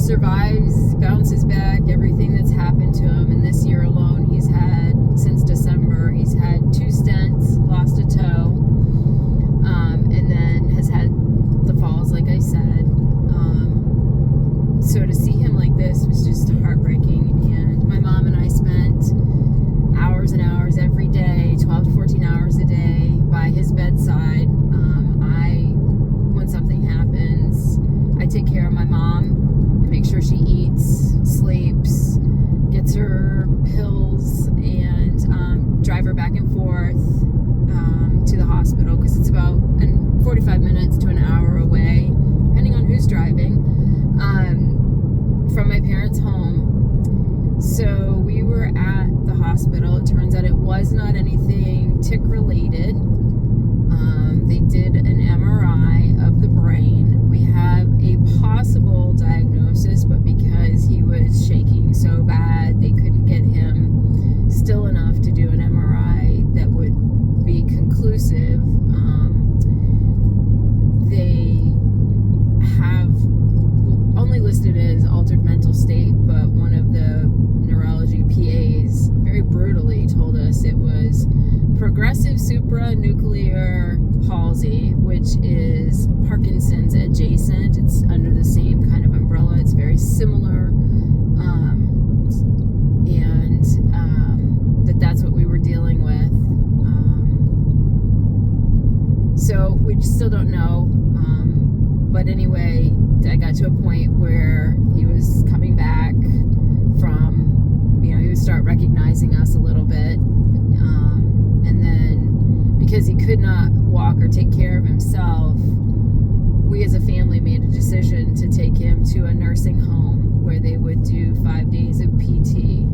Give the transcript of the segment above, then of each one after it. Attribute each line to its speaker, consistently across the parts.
Speaker 1: survives, bounces back, everything that's happened to him. And this year alone, he's had, since December, he's had 2 stents, lost a toe, and then has had the falls, like I said. So to see him like this was just heartbreaking. And my mom and I spent hours and hours every day, 12 to 14 hours a day, by his bedside. When something happens, I take care of my mom. I make sure she eats, sleeps, gets her pills, and drive her back and forth to the hospital, because it's about 45 minutes to an hour away, depending on who's driving, from my parents' home. So we were at the hospital. It turns out it was not anything tick related. They did an MRI of the brain. We have a possible diagnosis, but because he was shaking so bad, they couldn't get him still enough to do an MRI that would be conclusive. They have only listed as altered mental state, but one of the neurology PAs very brutally told us it was progressive supranuclear palsy, which is Parkinson's adjacent. It's under the same kind of umbrella. It's very similar, and that's what we were dealing with. So we still don't know, but anyway, I got to a point where he was coming back from, he would start recognizing us a little bit, and then because he could not walk or take care of himself, we as a family made a decision to take him to a nursing home where they would do 5 days of PT,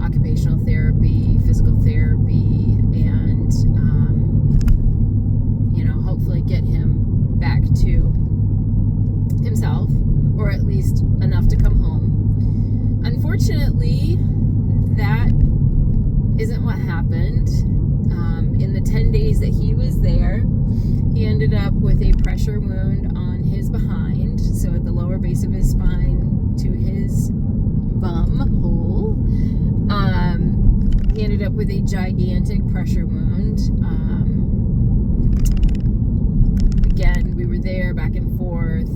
Speaker 1: occupational therapy, physical therapy, and hopefully get him back to himself, or at least enough to come home. Unfortunately, that isn't what happened. In the 10 days that he was there, he ended up with a pressure wound on his behind, so at the lower base of his spine to his bum hole. He ended up with a gigantic pressure wound. Again, we were there back and forth.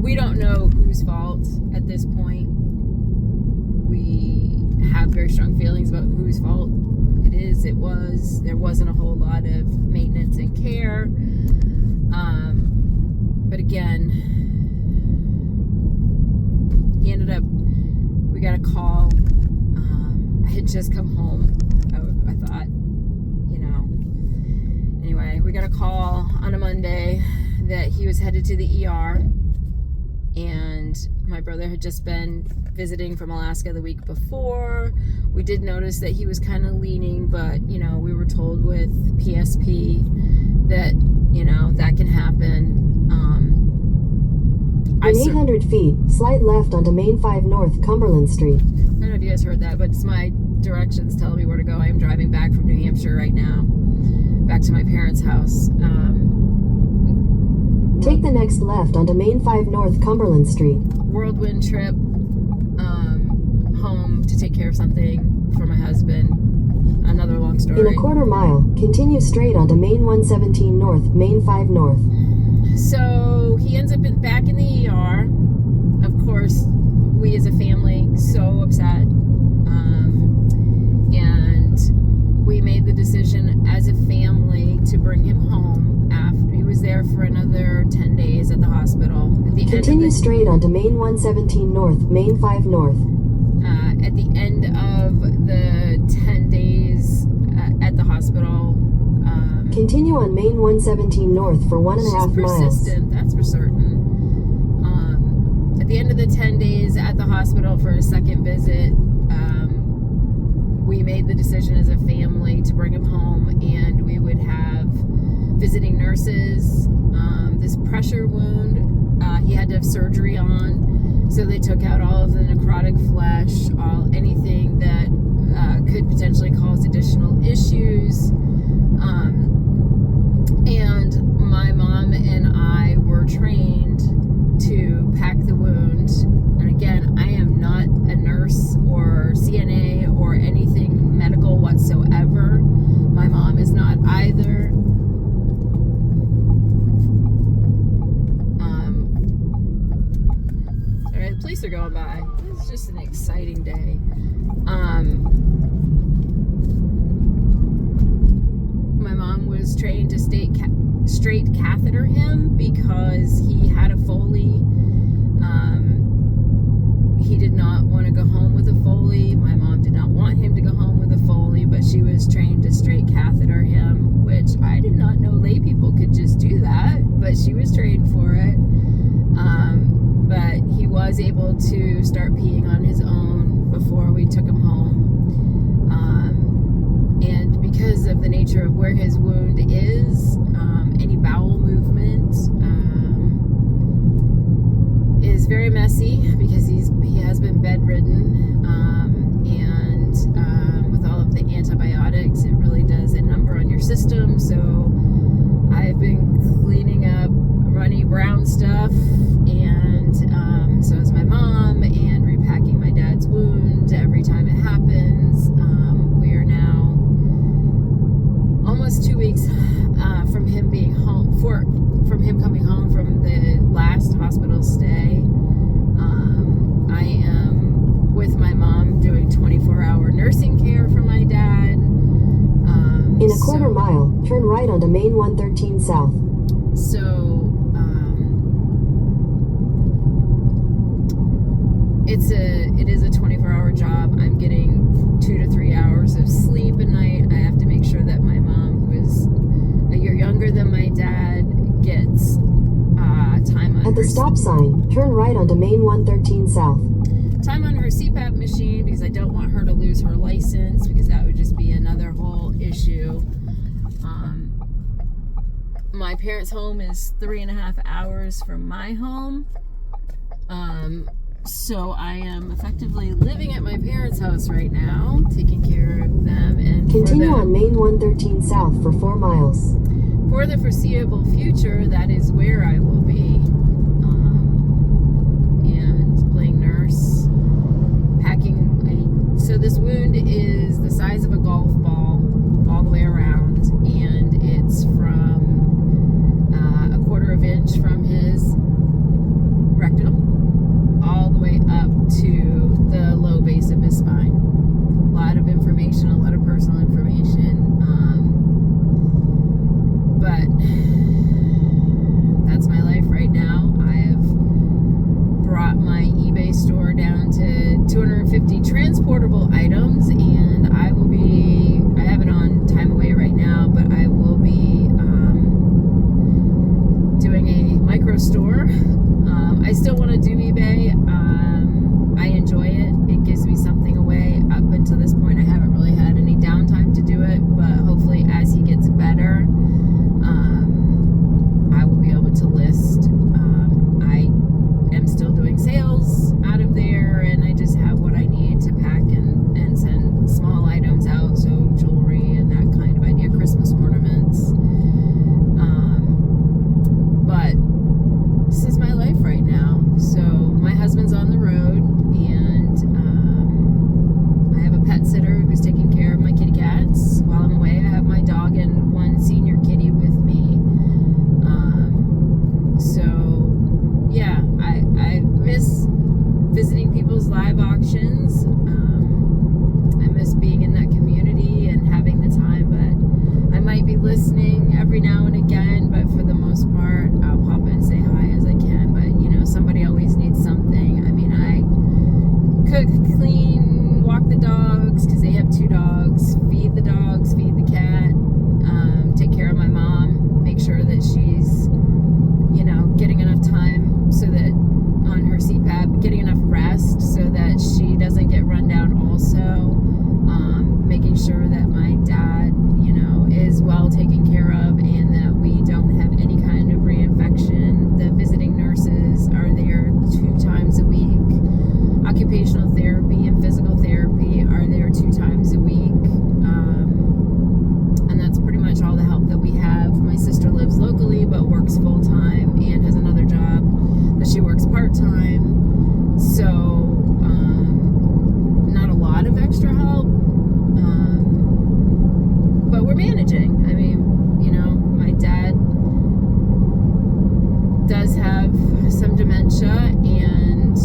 Speaker 1: We don't know whose fault at this point. We have very strong feelings about whose fault it is. It was. There wasn't a whole lot of maintenance and care. But again, he ended up, we got a call. I had just come home. I thought, anyway, we got a call on a Monday that he was headed to the ER, and my brother had just been visiting from Alaska the week before. We did notice that he was kind of leaning, but we were told with PSP that that can happen.
Speaker 2: In 800 feet, slight left onto Main 5 North, Cumberland Street.
Speaker 1: I don't know if you guys heard that, but it's my directions telling me where to go. I am driving back from New Hampshire right now, back to my parents' house.
Speaker 2: Take the next left onto Main 5 North, Cumberland Street.
Speaker 1: Whirlwind trip home to take care of something for my husband. Another long story.
Speaker 2: In a quarter mile, continue straight onto Main 117 North, Main 5 North.
Speaker 1: So he ends up back in the ER. Of course, we as a family so upset. And we made the decision as a family to bring him home after he was there for another 10 days at the hospital.
Speaker 2: Continue straight onto Main 117 North, Main 5 North.
Speaker 1: At the end of the 10 days at the hospital.
Speaker 2: Continue on Main 117 North for 1.5 miles.
Speaker 1: Persistent, that's for certain. At the end of the 10 days at the hospital for a second visit, we made the decision as a family to bring him home, and we would have visiting nurses. This pressure wound, he had to have surgery on, so they took out all of the necrotic flesh, anything that could potentially cause additional issues. And my mom and I were trained going by. It's just an exciting day. My mom was trained to straight catheter him because he had a Foley. He did not want to go home with a Foley. My mom did not want him to go home with a Foley, but she was trained to straight catheter him, which I did not know lay people could just do that, but she was trained for it. But he was able to start peeing on his own before we took him home. And because of the nature of where his wound is, any bowel movement is very messy because he has been bedridden, and with all of the antibiotics, it really does a number on your system. So I've been cleaning up runny brown stuff, and so is my mom, and repacking my dad's wound every time it happens. We are now almost 2 weeks from him being home, from him coming home from the last hospital stay. I am with my mom doing 24-hour nursing care for my dad.
Speaker 2: In a quarter mile, turn right onto Main 113 South.
Speaker 1: So it is a 24-hour job. I'm getting 2 to 3 hours of sleep a night. I have to make sure that my mom, who is a year younger than my dad, gets time on
Speaker 2: At the stop sign, turn right onto Main 113 South.
Speaker 1: Time on her CPAP machine, because I don't want her to lose her license, because that would just be another whole issue. My parents' home is 3.5 hours from my home. So I am effectively living at my parents' house right now, taking care of them. And
Speaker 2: continue on Main 113 South for 4 miles.
Speaker 1: For the foreseeable future, that is where I will be. And playing nurse, so this wound is the size of a golf ball all the way around, and it's from a 1/4 inch from his rectum all the way up to the low base of his spine. A lot of information, a lot of personal information. But that's my life right now. I have brought my eBay store down to 250 transportable items, and I have it on time away right now, but I will be doing a micro store. I still want to do eBay. I enjoy it. It gives me something away. Up until this point, I haven't really had any downtime to do it, but hopefully as he gets better, I will be able to list. I am still doing sales out of there, and I just have what I need to pack and send small items out, so jewelry and that kind of idea, Christmas ornaments. But this is my life right now. So my husband's on the road, and I have a pet sitter who's taking care of my kitty cats while I'm away. I have my dog and one senior kitty with me. So yeah, I miss visiting people's live auctions. I miss being in that community and having the time, but I might be listening every now and again, but for the most part, I'll pop in and say hi as I can. But somebody always needs something. I mean, I cook, clean, walk the dogs, because they have 2 dogs, feed the dogs, feed the cat, take care of my mom, make sure that she's getting enough time so that on her CPAP, getting enough rest so that she doesn't get run down also, making sure that my dad is well taken care of, and that we don't have any kind of reinfection. The visiting nurses are there 2 times a week. Occupational therapy and physical therapy are there 2 times a week. And that's pretty much all the help that we have. My sister lives locally but works full-time and has another job that she works part-time. So not a lot of extra help. But we're managing. I mean, my dad does have some dementia, and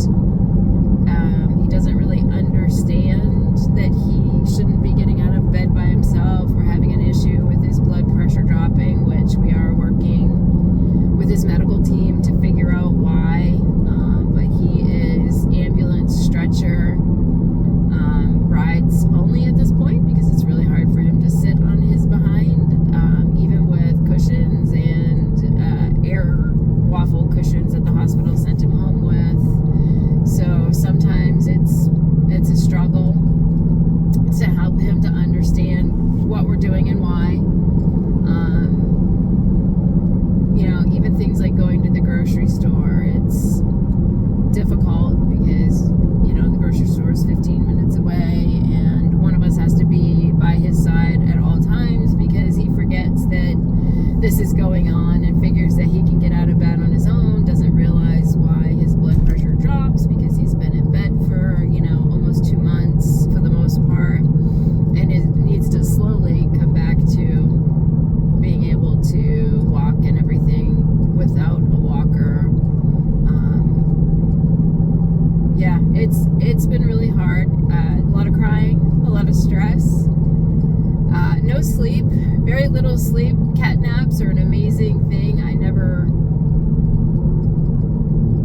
Speaker 1: this is going on and figures that he can get out of bed on his own, doesn't realize why his blood pressure drops because he's been in bed for, almost 2 months for the most part, and it needs to slowly come back to being able to walk and everything without a walker. Yeah, it's been really hard. A lot of crying, a lot of stress, no sleep, very little sleep. Cat naps are an amazing thing. I never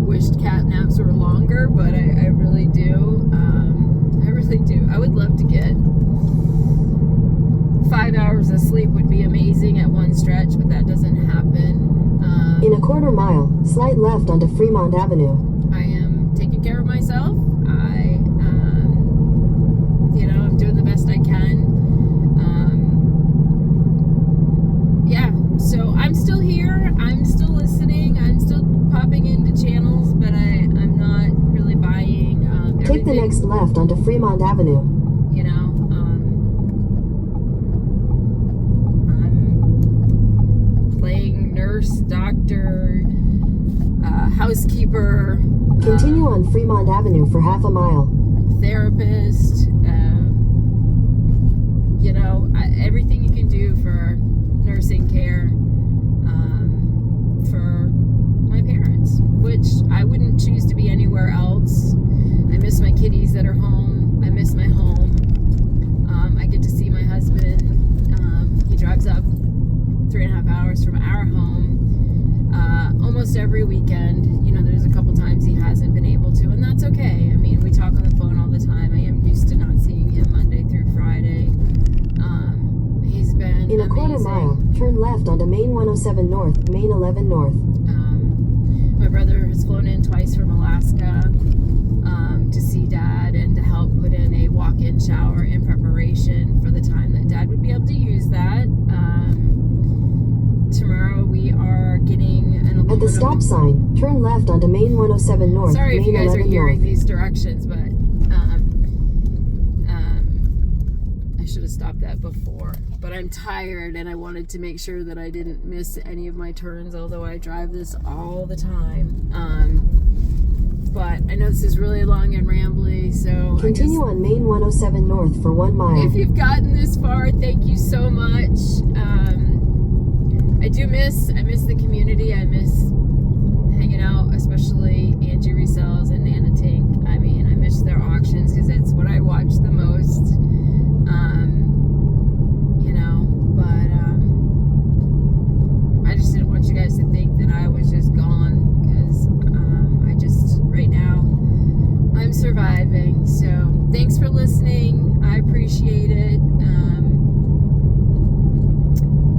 Speaker 1: wished cat naps were longer, but I really do. I really do. I would love to get 5 hours of sleep would be amazing at one stretch, but that doesn't happen.
Speaker 2: In a quarter mile, slide left onto Fremont Avenue.
Speaker 1: I am taking care of myself. I'm doing the best I can. So I'm still here. I'm still listening. I'm still popping into channels, but I'm not really buying everything.
Speaker 2: Take the next left onto Fremont Avenue.
Speaker 1: I'm playing nurse, doctor, housekeeper.
Speaker 2: Continue on Fremont Avenue for half a mile.
Speaker 1: Therapist. Everything you can do for nursing care for my parents, which I wouldn't choose to be anywhere else. I miss my kitties that are home. I miss my home. I get to see my husband. He drives up 3.5 hours from our home almost every weekend. There's a couple times he hasn't been able to, and that's okay. I mean, we talk on the phone all the time. I am used to not seeing him Monday through Friday. He's been
Speaker 2: in a quarter mile, turn left onto Main 107 North, Main 11 North.
Speaker 1: My brother has flown in twice from Alaska to see Dad and to help put in a walk-in shower in preparation for the time that Dad would be able to use that. Tomorrow we are getting an aluminum...
Speaker 2: At the stop sign, turn left onto Main 107 North,
Speaker 1: Sorry if
Speaker 2: Main
Speaker 1: you guys are
Speaker 2: 11
Speaker 1: hearing
Speaker 2: North.
Speaker 1: these directions, but I should have stopped that before. But I'm tired and I wanted to make sure that I didn't miss any of my turns, although I drive this all the time. But I know this is really long and rambly, so
Speaker 2: continue on Main 107 North for 1 mile.
Speaker 1: If you've gotten this far, thank you so much. I miss the community. I miss hanging out, especially Angie Resells and Nana Tink. I mean, I miss their auctions because it's what I watch the most. But I just didn't want you guys to think that I was just gone, because right now I'm surviving. So thanks for listening. I appreciate it.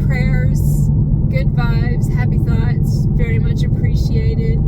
Speaker 1: Prayers, good vibes, happy thoughts, very much appreciated.